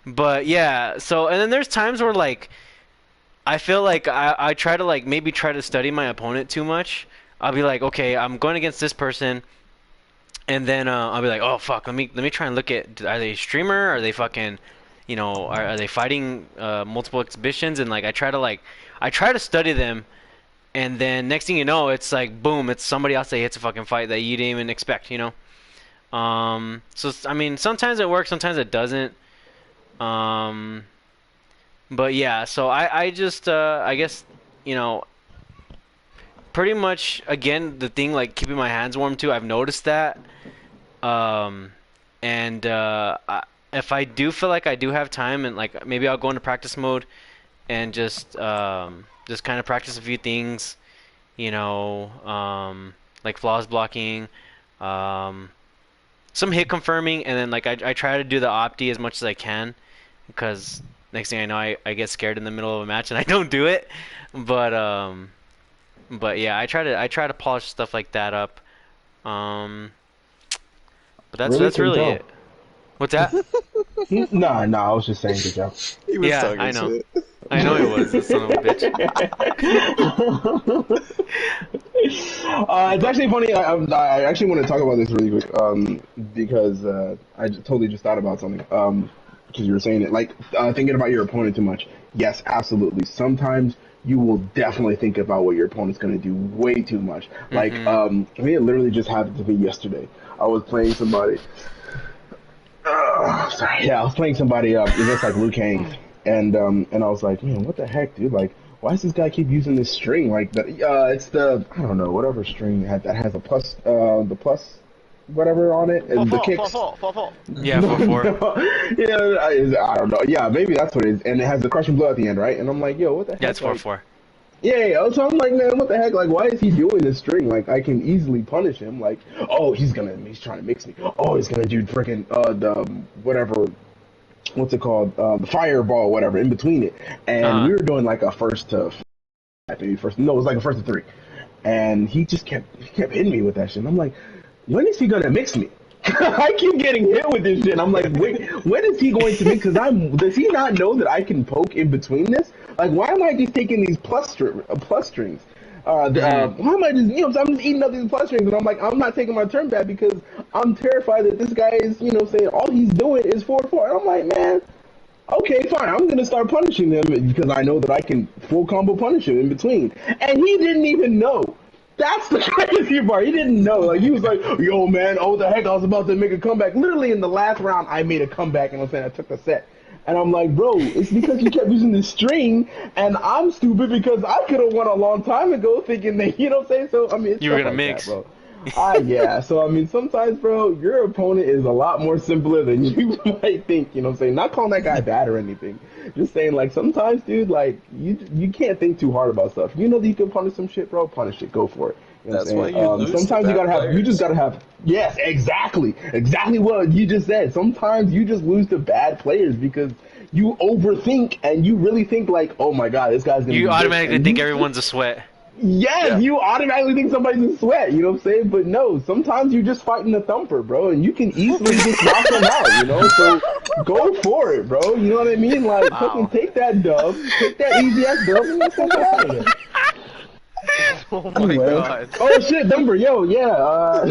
But yeah, so and then there's times where like I feel like I try to like maybe try to study my opponent too much. I'll be like, okay, I'm going against this person. And then I'll be like, oh fuck, let me try and look at are they a streamer? Are they fucking, you know, are they fighting multiple exhibitions? And like I try to study them, and then next thing you know, it's like boom, it's somebody else that hits a fucking fight that you didn't even expect, you know. So I mean, sometimes it works, sometimes it doesn't. Um, but yeah, so I just I guess you know pretty much again the thing like keeping my hands warm too. I've noticed that. Um, and if I do feel like I do have time and like maybe I'll go into practice mode and just kind of practice a few things, you know, like flaws blocking, um, some hit confirming, and then like I try to do the opti as much as I can because next thing I know I get scared in the middle of a match and I don't do it, but but yeah I try to polish stuff like that up. Um, but Really that's couldn't really tell. it. What's that? Nah, I was just saying good job. He was Yeah, talking I know. shit. I know he was, the son of a bitch. It's actually funny. I actually want to talk about this really quick because totally just thought about something because you were saying it like thinking about your opponent too much. Yes, absolutely. Sometimes you will definitely think about what your opponent's going to do way too much. Like Mm-hmm. I mean, it literally just happened to me yesterday. I was playing somebody. Sorry, yeah, I was playing somebody up. It looks like Liu Kang, and I was like, man, what the heck, dude? Like, why does this guy keep using this string? Like, it's the I don't know, whatever string that has a plus, the plus, whatever on it, Fall, and the fall, fall, kicks. fall, fall, fall. Yeah, No, 4-4. no, yeah, I don't know. Yeah, maybe that's what it is, and it has the crushing blow at the end, right? And I'm like, yo, what the Yeah, heck? it's Like, 4-4. yeah. So I'm like, man, what the heck? Like, why is he doing this string? Like, I can easily punish him. Like, oh, he's trying to mix me. Oh, he's gonna do freaking the whatever what's it called, the fireball, whatever, in between it. And we Uh, were doing like a first to maybe first, no, it was like a first to three. And he kept hitting me with that shit. And I'm like, when is he gonna mix me? I keep getting hit with this shit. I'm like, wait, when is he going to mix? Does he not know that I can poke in between this? Like, why am I just taking these plus strings? mm-hmm. Why am I just, so I'm just eating up these plus strings, and I'm like, I'm not taking my turn back because I'm terrified that this guy is, saying all he's doing is 4-4. And I'm like, man, okay, fine. I'm gonna start punishing him because I know that I can full combo punish him in between. And he didn't even know. That's the crazy part. He didn't know. Like he was like, "Yo, man, oh the heck, I was about to make a comeback." Literally in the last round, I made a comeback, and I'm saying I took the set. And I'm like, bro, it's because you kept using this string, and I'm stupid because I could have won a long time ago, thinking that what I'm saying. So I mean, it's You were stuff gonna like that, mix. bro. Yeah. So I mean, sometimes, bro, your opponent is a lot more simpler than you might think. You know what I'm saying? Not calling that guy bad or anything. Just saying, like, sometimes, dude, like, you can't think too hard about stuff. You know that you can punish some shit, bro. Punish it. Go for it. You know what That's I'm why you saying? lose to Sometimes bad you just players. gotta have. Yes, exactly what you just said. Sometimes you just lose to bad players because you overthink and you really think like, oh my god, this guy's gonna You do this, automatically and think you everyone's a sweat. Yes, Yeah. you automatically think somebody's in sweat, you know what I'm saying? But no, sometimes you're just fighting a thumper, bro, and you can easily just knock them out, you know? So go for it, bro. You know what I mean? Like, fucking Wow. take that dub, take that easy ass dub, and let's get out of there. Oh my Anyway. god. Oh shit, Thumper, yo, yeah,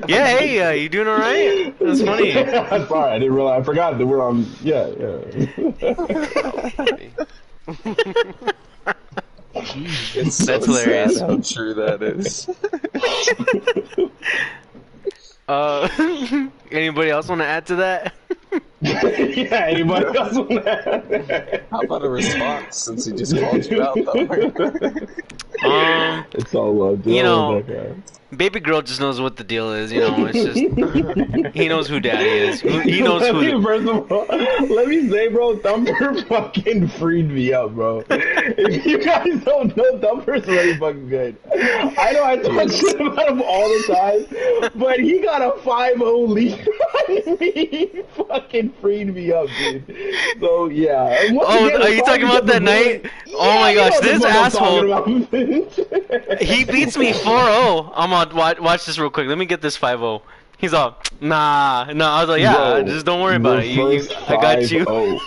Yeah, hey, you doing all right? That's funny. Sorry, I didn't realize, I forgot that we're on, yeah. It's so That's hilarious. sad how true that is. Anybody else want to add to that? Yeah, anybody else want that? How about a response since he just called you out, though? It's all love, dude. You I love know, that guy. baby girl just knows what the deal is. You know, it's just he knows who daddy is. He knows who. First of all, let me say, bro, Thumper fucking freed me up, bro. If you guys don't know, Thumper's really fucking good. I know I talk shit about him all the time, but he got a 5-0 lead on me. He fucking freed me up, dude. So, yeah. And once Oh, again, are you talking about that night? Oh my gosh, this asshole. He beats me 4-0. I'm gonna watch this real quick. Let me get this 5-0. He's all, nah. I was like, yeah, Bro, just don't worry about it. I got you. To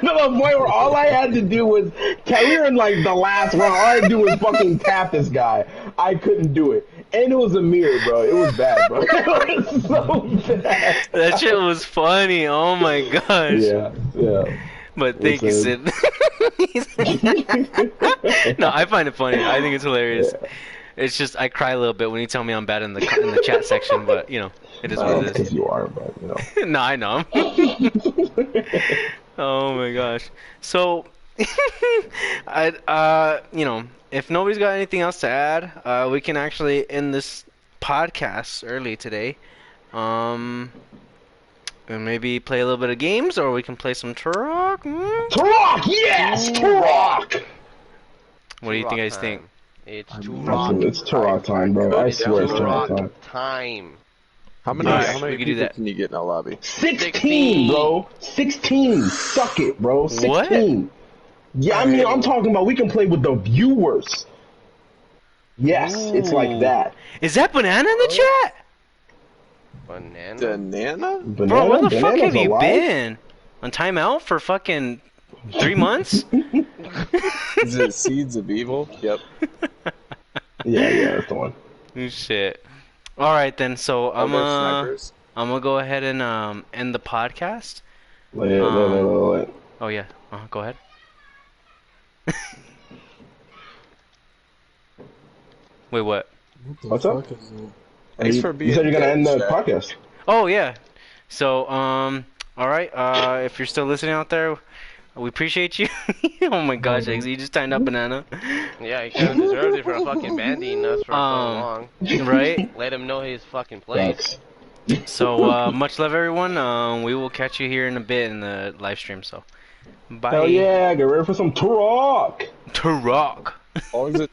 the point where all I had to do was, we were in like the last round, all I had to do was fucking tap this guy. I couldn't do it. And it was a mirror, bro. It was bad, bro. It was so bad. That shit was funny. Oh my gosh. Yeah. But thank you, Sid. No, I find it funny. I think it's hilarious. Yeah. It's just I cry a little bit when you tell me I'm bad in the chat section, but you know, it is what it Because is. you are, but, you know. No, I know. Oh my gosh. So, you know, if nobody's got anything else to add, we can actually end this podcast early today. And maybe play a little bit of games, or we can play some Turok. Turok! Yes! Turok! What do you guys think? It's It's Turok Turok time, bro. I swear it's Turok time. time. How many, Alright, how we many can do people that. can you get in a lobby? 16, bro. 16. Suck it, bro. 16. What? Yeah, I mean, I'm talking about we can play with the viewers. Yes, it's like Ooh. that. Is that Banana in the chat? Banana. Banana? Bro, where the fuck have Banana's you alive? been? On timeout for fucking 3 months? Is it Seeds of Evil? Yep. Yeah, that's the one. Oh, shit. All right then. So Oh, they're snipers. I'm gonna go ahead and end the podcast. Let it. Oh yeah. Go ahead. Wait, what? What the What's up? fuck is it? Thanks for being You said you're gonna dead, end the Jack. podcast. Oh yeah. So all right. If you're still listening out there, we appreciate you. Oh my gosh, Eggsy, you just timed up Banana. Yeah, he kind of deserved it for fucking bandying us for so long. Right? Let him know his fucking place. Thanks. So much love, everyone. We will catch you here in a bit in the live stream. So bye. Hell yeah, get ready for some Turok. To rock. How long is it?